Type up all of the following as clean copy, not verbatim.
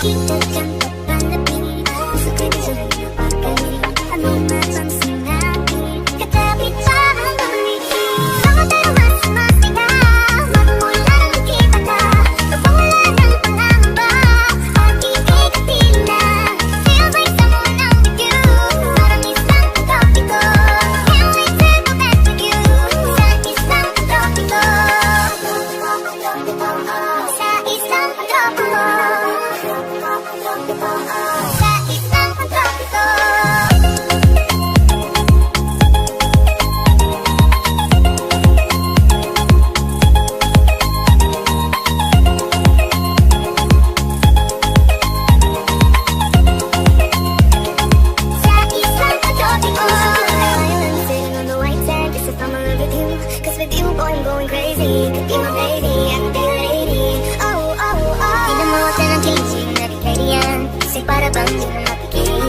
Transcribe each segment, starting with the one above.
nakita kang papalapit. Puso ko'y biglang napagaling. Ano man ang sinabi, kakapit pa ang bumalik. Bawat araw masumasigaw, magmula nang nakita ka. Nawawala ng pangangamba, at ika'y kapila. Feel like someone I'm with you, parang isang kagabi ko. Can't wait to go back with you, sa isang kagabi ko. Sa isang kagabi ko. Sa isang kagabi ko. Cause with you, boy, I'm going crazy. Could be my baby, I could be a lady. Oh, oh, oh. Di na mawala ng kilig, nabigay yan. Kasi para bang di na napigil.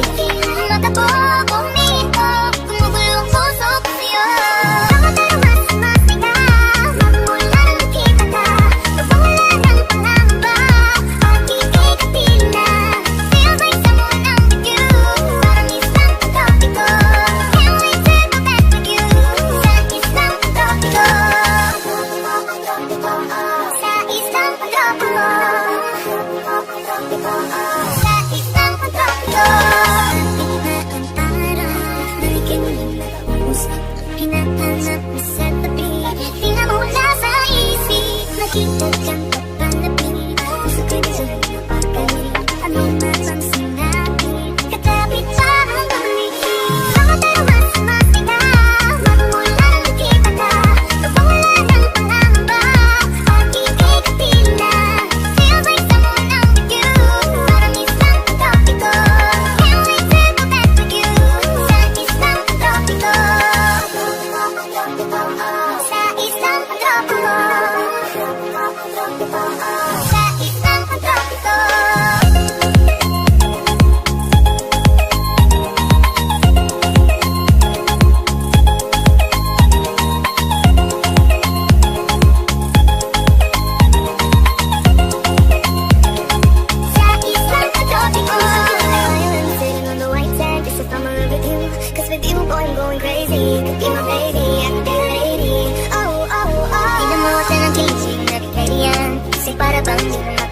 Mata po, kumito, gumugulo ang puso ko sa'yo. Bawat araw masumasigaw, magmula nang nakita ka. Nawawala ng pangangamba, at ika'y kapila. Feels like someone I'm with you, parang isang kagabi ko. Can't wait to go back with you, sa isang kagabi ko. Sa isang kagabi ko. Sa isang kagabi ko. Di na ang araw, nalikin mo yung nag-uusap. Hinahanap mo sa tabi, di na mawala sa isip. Nakita kang papalapit, puso ko'y biglang napagaling. Ano man ang sinabi, kakapit pa ang bumalik. Bawat araw masumasigaw, magmula nang nakita ka. Nawawala ng pangangamba, at ika'y kapila. Feels like someone I'm with you, parang isang kagabi ko. Can't wait to go back with you, sa isang kagabi ko. Sa isang kagabi ko. Sa isang kagabi ko. Cause with you, boy, I'm going crazy. Could be my baby, I could be a lady. Oh, oh, oh. Di na mawala ng kilig, nabigay yan. Kasi para bang di na